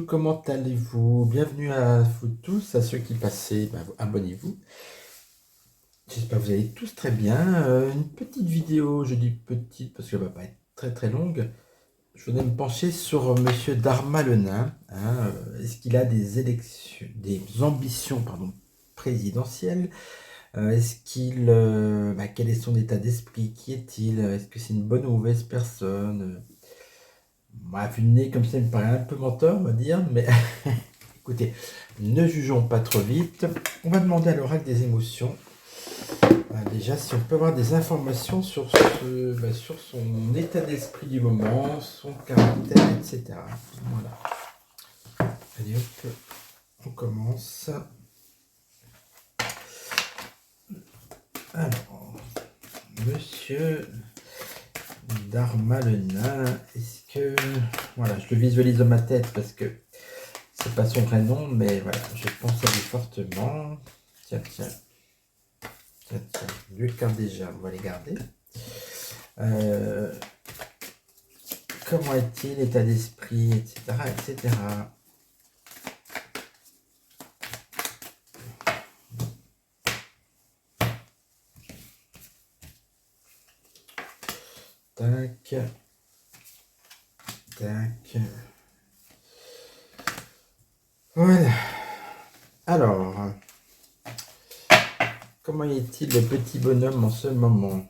comment allez-vous? Bienvenue à vous tous, à ceux qui passaient, abonnez-vous. J'espère que vous allez tous très bien. Une petite vidéo, je dis petite parce qu'elle va pas être très très longue. Je voudrais me pencher sur Monsieur Darma le nain. Est-ce qu'il a des élections, des ambitions, pardon, présidentielles? Quel est son état d'esprit? Qui est-il? Est-ce que c'est une bonne ou mauvaise personne? Vu le nez comme ça, il me paraît un peu menteur, on va dire, mais écoutez, ne jugeons pas trop vite. On va demander à l'oracle des émotions, déjà, si on peut avoir des informations sur, sur son état d'esprit du moment, son caractère, etc. Voilà. Allez hop, on commence. Alors, Monsieur Darma le nain, est-ce que... Voilà, je le visualise dans ma tête parce que c'est pas son vrai nom, mais voilà, je pense à lui fortement. Tiens, tiens. Tiens, tiens. Deux cartes déjà, on va les garder. Comment est-il, état d'esprit, etc., etc. Tac. Tac. Voilà. Alors, comment est-il le petit bonhomme en ce moment?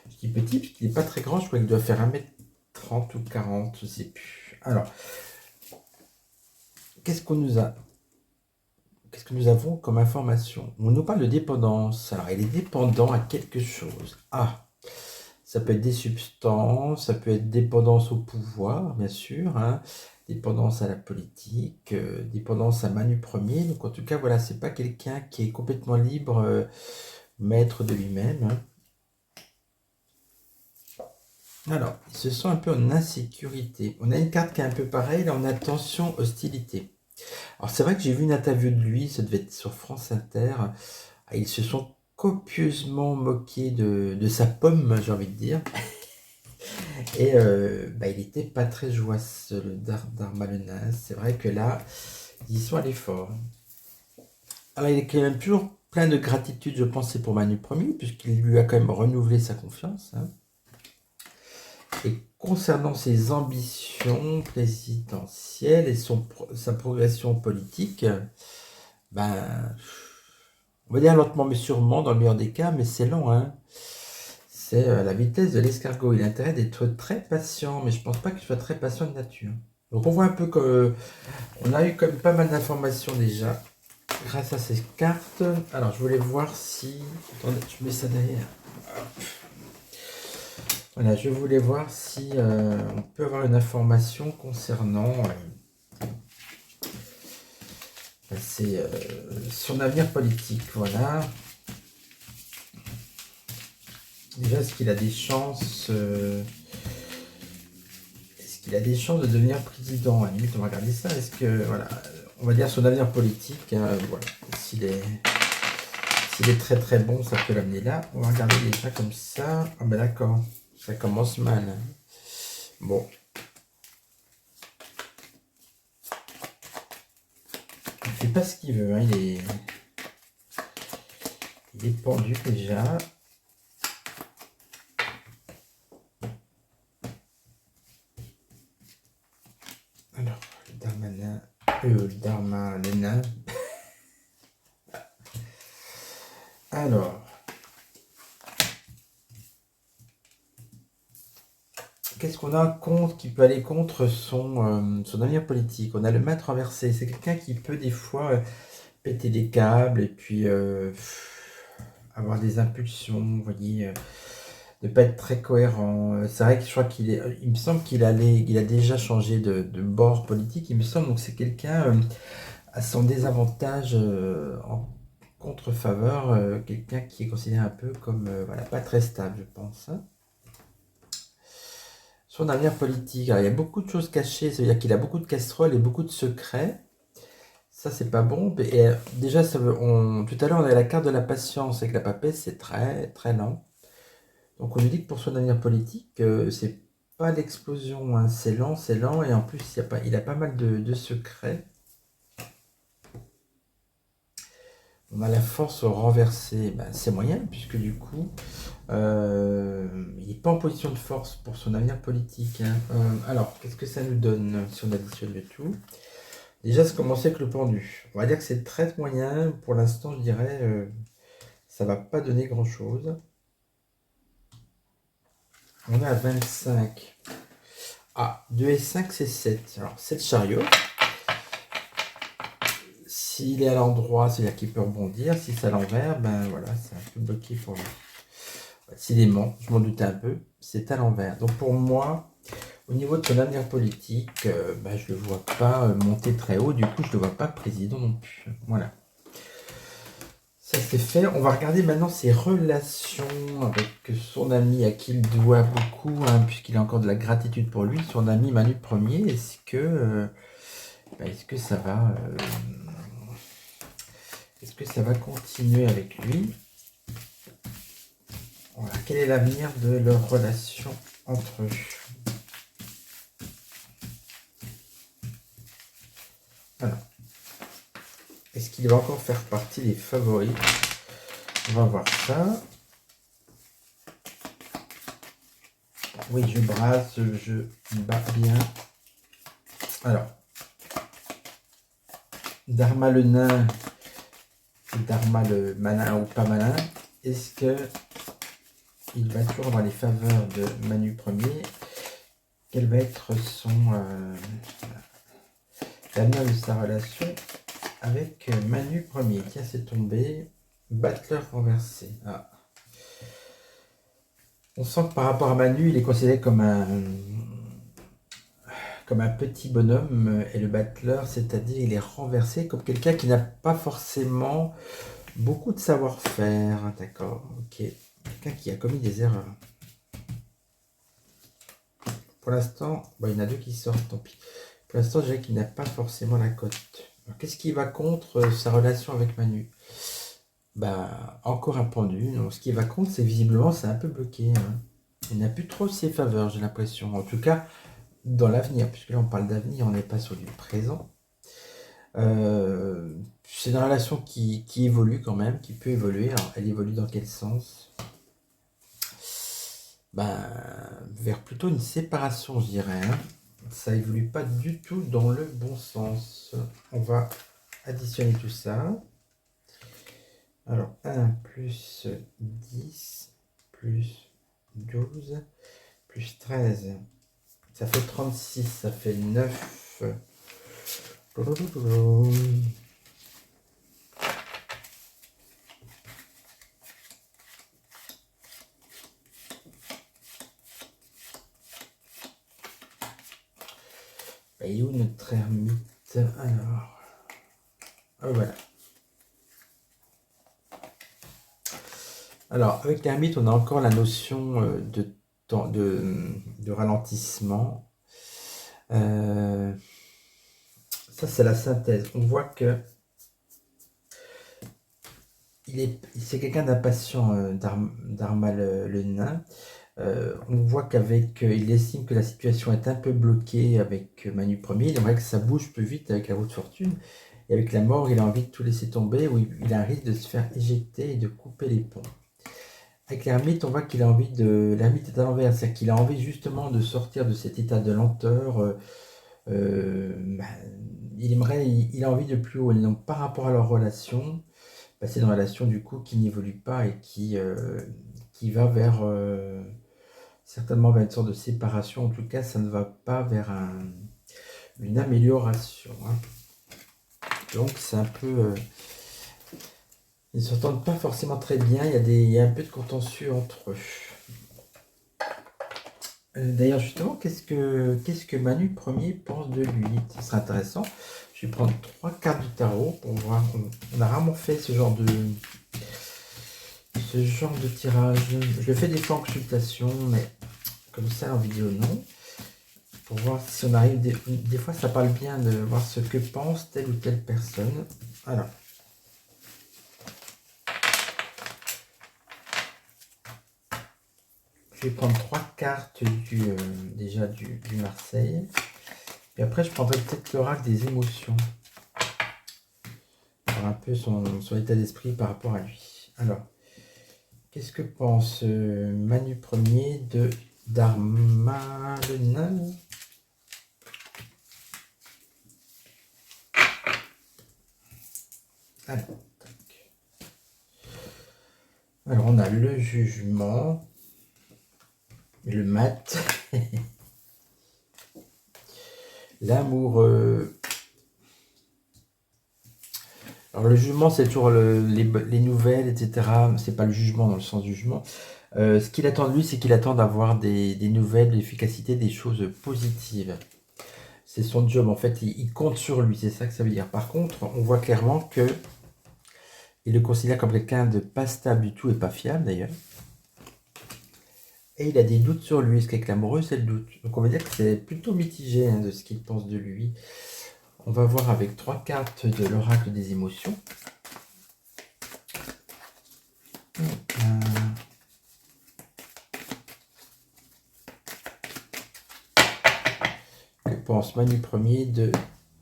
Je dis petit parce qu'il n'est pas très grand, je crois qu'il doit faire 1m30 ou 40, je ne sais plus. Alors, qu'est-ce que nous avons comme information? On nous parle de dépendance. Alors, il est dépendant à quelque chose. Ah, ça peut être des substances, ça peut être dépendance au pouvoir, bien sûr, hein, dépendance à la politique, dépendance à Manu Premier. Donc, en tout cas, voilà, c'est pas quelqu'un qui est complètement libre, maître de lui-même, hein. Alors, il se sent un peu en insécurité. On a une carte qui est un peu pareille, là on a tension, hostilité. Alors c'est vrai que j'ai vu une interview de lui, ça devait être sur France Inter. Ils se sont copieusement moqués de sa pomme, j'ai envie de dire. Et il était pas très joyeux, le Darma le nain. C'est vrai que là, ils sont allés fort. Alors il est quand même toujours plein de gratitude, je pense, c'est pour Manu Premier, puisqu'il lui a quand même renouvelé sa confiance, hein. Et concernant ses ambitions présidentielles et sa progression politique, ben, on va dire lentement mais sûrement dans le meilleur des cas, mais c'est lent, hein. C'est la vitesse de l'escargot. Il a intérêt d'être très patient, mais je pense pas qu'il soit très patient de nature. Donc on voit un peu qu'on a eu quand même pas mal d'informations déjà grâce à ces cartes. Alors je voulais voir si... Attendez, je mets ça derrière. Voilà, je voulais voir si on peut avoir une information concernant son avenir politique. Voilà. Déjà, est-ce qu'il a des chances de devenir président? À la limite, on va regarder ça. Est-ce que, voilà, on va dire son avenir politique, hein, voilà. S'il est très très bon, ça peut l'amener là. On va regarder déjà comme ça. Ah ben d'accord, ça commence mal. Bon. Il fait pas ce qu'il veut, hein. Il est pendu déjà. Alors, le Darma le nain. Alors, qu'est-ce qu'on a qui peut aller contre son avenir politique? On a le maître renversé. C'est quelqu'un qui peut des fois péter des câbles et puis avoir des impulsions, vous voyez, ne pas être très cohérent. C'est vrai que je crois il me semble qu'il a déjà changé de bord politique, il me semble. Donc c'est quelqu'un à son désavantage en contre-faveur, quelqu'un qui est considéré un peu comme voilà, pas très stable, je pense, hein. Son avenir politique, alors, il y a beaucoup de choses cachées, ça veut dire qu'il a beaucoup de casseroles et beaucoup de secrets. Ça, c'est pas bon. Et déjà, tout à l'heure, on avait la carte de la patience avec la papesse, c'est très, très lent. Donc, on nous dit que pour son avenir politique, c'est pas l'explosion, hein. C'est lent, et en plus, il a pas mal de secrets. On a la force renversée, ben, c'est moyen, puisque du coup, il n'est pas en position de force pour son avenir politique, hein. Alors, qu'est-ce que ça nous donne si on additionne le tout? Déjà, c'est commencer avec le pendu. On va dire que c'est très moyen. Pour l'instant, je dirais, ça va pas donner grand-chose. On est à 25. Ah, 2 et 5, c'est 7. Alors, 7 chariots. S'il est à l'endroit, c'est-à-dire qu'il peut rebondir. Si c'est à l'envers, ben voilà, c'est un peu bloqué pour lui. Décidément, je m'en doutais un peu, c'est à l'envers. Donc pour moi, au niveau de son avenir politique, ben, je ne le vois pas monter très haut. Du coup, je ne le vois pas président non plus. Voilà. Ça c'est fait. On va regarder maintenant ses relations avec son ami à qui il doit beaucoup, hein, puisqu'il a encore de la gratitude pour lui, son ami Manu Premier. Est-ce que ça va continuer avec lui? Voilà. Quel est l'avenir de leur relation entre eux? Alors, est-ce qu'il va encore faire partie des favoris? On va voir ça. Oui, je brasse, je bats bien. Alors, Dharma le nain, Dharma le malin ou pas malin, est-ce que il va toujours avoir les faveurs de Manu Ier? Quel va être l'avenir de sa relation avec Manu Ier? Tiens, c'est tombé. Battleur renversé. Ah. On sent que par rapport à Manu, il est considéré comme un petit bonhomme, et le battleur, c'est-à-dire il est renversé comme quelqu'un qui n'a pas forcément beaucoup de savoir-faire. D'accord, ok. Quelqu'un qui a commis des erreurs. Pour l'instant, il y en a deux qui sortent, tant pis. Pour l'instant, je dirais qu'il n'a pas forcément la cote. Qu'est-ce qui va contre sa relation avec Manu? Encore un pendu. Donc, ce qui va contre, c'est visiblement, c'est un peu bloqué, hein. Il n'a plus trop ses faveurs, j'ai l'impression. En tout cas, dans l'avenir, puisque là, on parle d'avenir, on n'est pas sur du présent. C'est une relation qui évolue quand même, qui peut évoluer. Alors, elle évolue dans quel sens? Vers plutôt une séparation, je dirais, hein. Ça évolue pas du tout dans le bon sens. On va additionner tout ça. Alors, 1 plus 10 plus 12 plus 13. Ça fait 36, ça fait 9. Et où notre ermite? Alors, voilà. Alors, avec l'ermite, on a encore la notion de temps, de ralentissement. Ça, c'est la synthèse. On voit que c'est quelqu'un d'impatient, Dharma le nain. On voit il estime que la situation est un peu bloquée avec Manu Ier. Il aimerait que ça bouge plus vite avec la roue de fortune. Et avec la mort, il a envie de tout laisser tomber, ou il a un risque de se faire éjecter et de couper les ponts. Avec l'ermite, on voit qu'il a envie de. L'ermite est à l'envers, c'est-à-dire qu'il a envie justement de sortir de cet état de lenteur. Il a envie de plus haut. Donc, par rapport à leur relation, c'est une relation du coup qui n'évolue pas et qui va vers certainement vers une sorte de séparation. En tout cas, ça ne va pas vers une amélioration, hein. Donc, c'est un peu. Ils ne s'entendent pas forcément très bien. Il y a un peu de contentieux entre eux. D'ailleurs, justement, qu'est-ce que Manu Ier pense de lui? Ce serait intéressant. Je vais prendre 3 cartes du tarot pour voir. On a rarement fait ce genre de tirage. Je le fais des fois en consultation, mais comme ça en vidéo, non. Pour voir si on arrive. Des fois, ça parle bien de voir ce que pense telle ou telle personne. Alors. Je vais prendre 3 cartes déjà du Marseille. Et après, je prendrai peut-être l'oracle des émotions. Voir un peu son état d'esprit par rapport à lui. Alors, qu'est-ce que pense Manu Premier de Dharma le nain? Alors, on a le jugement, le mat, l'amoureux. Alors, le jugement, c'est toujours les nouvelles, etc. C'est pas le jugement dans le sens du jugement. Ce qu'il attend de lui, c'est qu'il attend d'avoir des nouvelles, de l'efficacité, des choses positives. C'est son job, en fait, il compte sur lui, c'est ça que ça veut dire. Par contre, on voit clairement que il le considère comme quelqu'un de pas stable du tout et pas fiable d'ailleurs. Et il a des doutes sur lui, ce qu'avec l'amoureux, c'est le doute. Donc on va dire que c'est plutôt mitigé de ce qu'il pense de lui. On va voir avec 3 cartes de l'oracle des émotions. Que pense Manu Premier de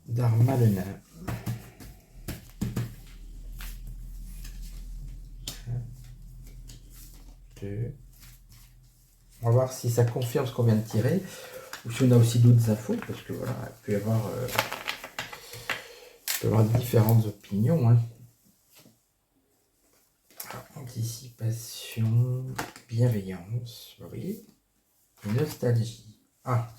Dharma le nain? On va voir si ça confirme ce qu'on vient de tirer, ou si on a aussi d'autres infos, parce que voilà, il peut y avoir différentes opinions. Hein. Alors, anticipation, bienveillance, oui, nostalgie. Ah.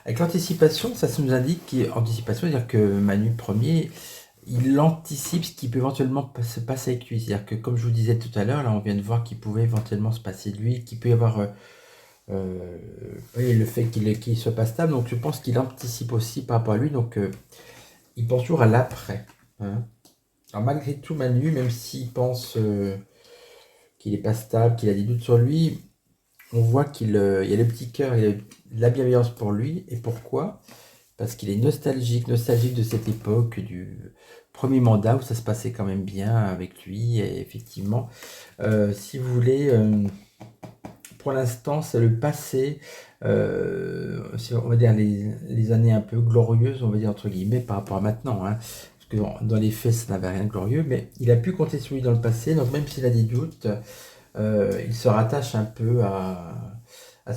Avec l'anticipation, ça nous indique qu'anticipation, c'est-à-dire que Manu Premier, il anticipe ce qui peut éventuellement se passer avec lui. C'est-à-dire que, comme je vous disais tout à l'heure, là, on vient de voir qu'il pouvait éventuellement se passer de lui, qu'il peut y avoir le fait qu'il soit pas stable. Donc, je pense qu'il anticipe aussi par rapport à lui. Donc, il pense toujours à l'après. Hein. Alors, malgré tout, Manu, même s'il pense qu'il n'est pas stable, qu'il a des doutes sur lui, on voit qu'il y a le petit cœur, il a de la bienveillance pour lui. Et pourquoi? Parce qu'il est nostalgique de cette époque, du premier mandat où ça se passait quand même bien avec lui. Et effectivement, si vous voulez, pour l'instant, c'est le passé, on va dire les années un peu glorieuses, on va dire entre guillemets, par rapport à maintenant. Hein, parce que dans les faits, ça n'avait rien de glorieux, mais il a pu compter sur lui dans le passé. Donc même s'il a des doutes, il se rattache un peu à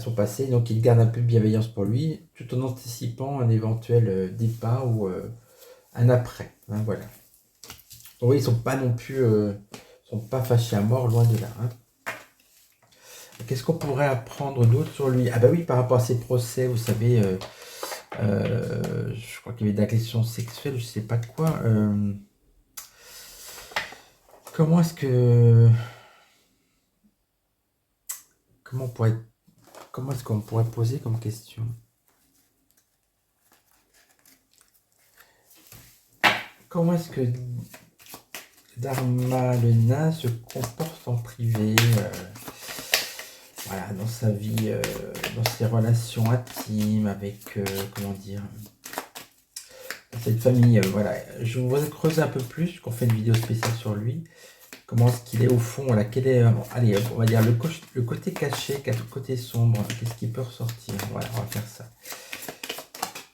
son passé, donc il garde un peu de bienveillance pour lui, tout en anticipant un éventuel départ ou un après. Hein, voilà. Donc oui, ils sont pas non plus, sont pas fâchés à mort, loin de là. Hein. Qu'est-ce qu'on pourrait apprendre d'autre sur lui? Ah bah oui, par rapport à ses procès, vous savez, je crois qu'il y avait d'agression sexuelle, je sais pas quoi. Comment est-ce que... Comment est-ce qu'on pourrait poser comme question? Comment est-ce que Dharma le nain se comporte en privé, voilà, dans sa vie, dans ses relations intimes avec, comment dire, dans cette famille, voilà. Je voudrais creuser un peu plus, qu'on fait une vidéo spéciale sur lui. Comment est-ce qu'il est au fond, voilà, quel est, allez, on va dire le côté caché, le côté sombre, qu'est-ce qui peut ressortir? Voilà, on va faire ça.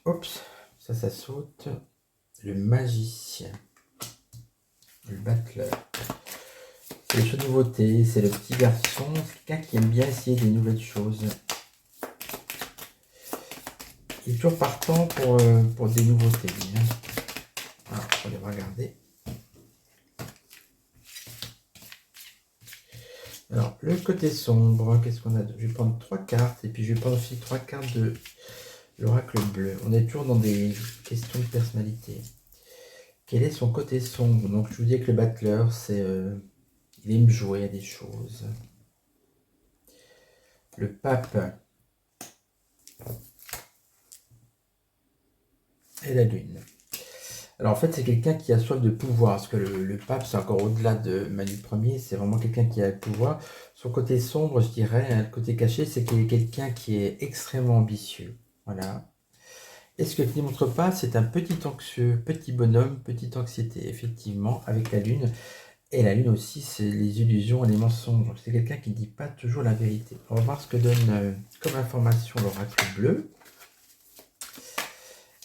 Oups, ça saute. Le magicien. Le battleur. C'est les choses de nouveautés, c'est le petit garçon, c'est quelqu'un qui aime bien essayer des nouvelles choses. Il est toujours partant pour des nouveautés. Hein. Alors, on va regarder. Alors, le côté sombre, qu'est-ce qu'on a? Je vais prendre 3 cartes, et puis je vais prendre aussi 3 cartes de l'oracle bleu. On est toujours dans des questions de personnalité. Quel est son côté sombre? Donc, je vous dis que le battleur, c'est... il aime jouer à des choses. Le pape et la lune. Alors en fait, c'est quelqu'un qui a soif de pouvoir, parce que le pape, c'est encore au-delà de Manu Ier, c'est vraiment quelqu'un qui a le pouvoir. Son côté sombre, je dirais, hein, le côté caché, c'est qu'il est quelqu'un qui est extrêmement ambitieux. Voilà. Et ce que je ne montre pas, c'est un petit anxieux, petit bonhomme, petite anxiété, effectivement, avec la lune. Et la lune aussi, c'est les illusions et les mensonges. Donc, c'est quelqu'un qui ne dit pas toujours la vérité. On va voir ce que donne comme information l'oracle bleu.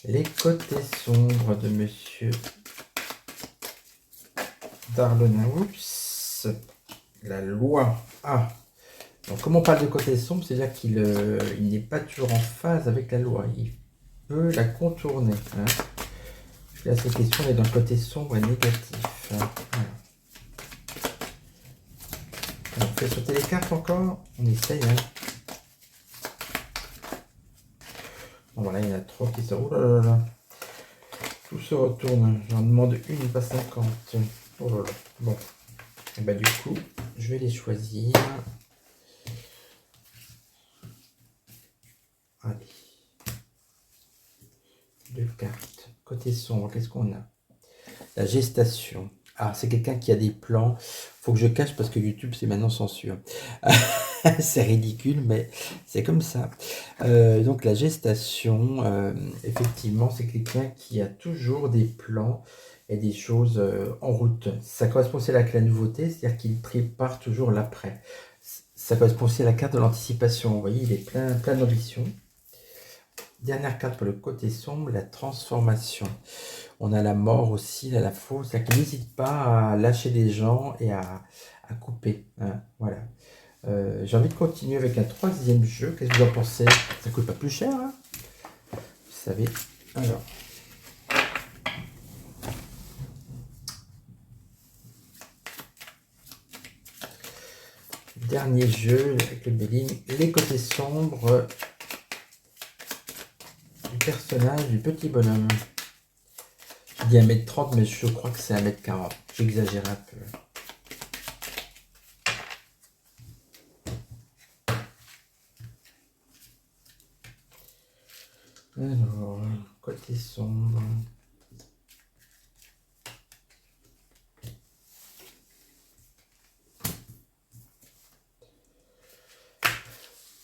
Les côtés sombres de Monsieur Darlenaus. La loi. Ah. Donc, comme on parle de côté sombre, c'est-à-dire qu'il n'est pas toujours en phase avec la loi. Il peut la contourner. Hein. Là, cette question est dans le côté sombre et négatif. Voilà. On fait sauter les cartes encore. On essaye. Hein. Bon, voilà, il y en a trop qui se roulent. Oh là là. Tout se retourne. J'en demande une, pas 50. Oh là là. Bon. Et bah, du coup, je vais les choisir. Allez. 2 cartes. Côté sombre, qu'est-ce qu'on a? La gestation. Ah, c'est quelqu'un qui a des plans. Faut que je cache parce que YouTube, c'est maintenant censure. C'est ridicule, mais c'est comme ça. Donc, la gestation, effectivement, c'est quelqu'un qui a toujours des plans et des choses en route. Ça correspond aussi à la nouveauté, c'est-à-dire qu'il prépare toujours l'après. Ça correspond aussi à la carte de l'anticipation. Vous voyez, il est plein d'ambition. Dernière carte pour le côté sombre, la transformation. On a la mort aussi, la fausse, c'est-à-dire qu'il n'hésite pas à lâcher des gens et à couper. Hein, voilà. J'ai envie de continuer avec un troisième jeu. Qu'est-ce que vous en pensez? Ça coûte pas plus cher, hein, vous savez. Alors. Dernier jeu avec le Béline. Les côtés sombres du personnage du petit bonhomme. Je dis 1m30, mais je crois que c'est 1m40. J'exagère un peu. Alors, côté sombre.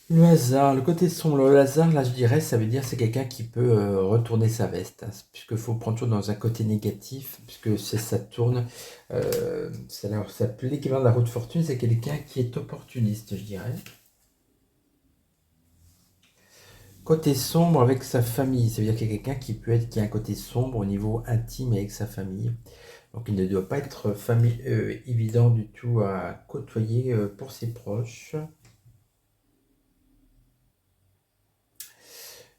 Le hasard, le côté sombre, le hasard, là je dirais, ça veut dire c'est quelqu'un qui peut retourner sa veste, hein, puisqu'il faut prendre toujours dans un côté négatif, puisque c'est Saturne, l'équivalent de la roue de fortune, c'est quelqu'un qui est opportuniste, je dirais. Côté sombre avec sa famille, ça veut dire qu'il y a quelqu'un qui a un côté sombre au niveau intime avec sa famille. Donc il ne doit pas être évident du tout à côtoyer pour ses proches.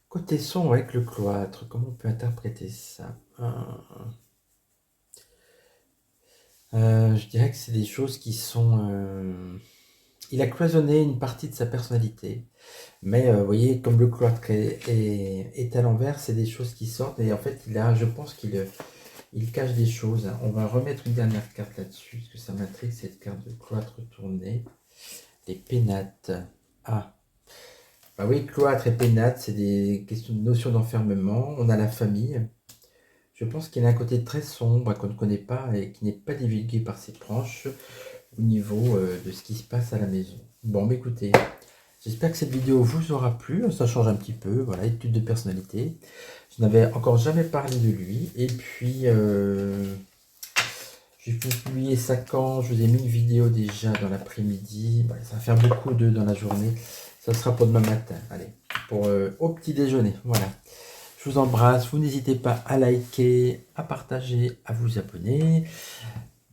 Côté sombre avec le cloître, comment on peut interpréter ça? Je dirais que c'est des choses qui sont... Il a cloisonné une partie de sa personnalité. Mais vous voyez, comme le cloître est à l'envers, c'est des choses qui sortent. Et en fait, je pense qu'il cache des choses. On va remettre une dernière carte là-dessus, parce que ça m'intrigue, cette carte de cloître tournée. Les pénates. Ah. Bah oui, cloître et pénates, c'est des questions de notion d'enfermement. On a la famille. Je pense qu'il y a un côté très sombre qu'on ne connaît pas et qui n'est pas divulgué par ses proches au niveau de ce qui se passe à la maison. Bon, mais écoutez, j'espère que cette vidéo vous aura plu. Ça change un petit peu, voilà, étude de personnalité. Je n'avais encore jamais parlé de lui. Et puis, j'ai publié ça quand je vous ai mis une vidéo déjà dans l'après-midi. Voilà, ça va faire beaucoup d'eux dans la journée. Ça sera pour demain matin. Allez, pour au petit déjeuner. Voilà. Je vous embrasse. Vous n'hésitez pas à liker, à partager, à vous abonner.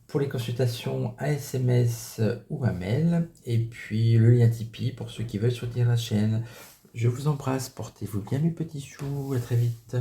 Pour les consultations, un SMS ou un mail. Et puis le lien Tipeee pour ceux qui veulent soutenir la chaîne. Je vous embrasse. Portez-vous bien mes petits choux. À très vite.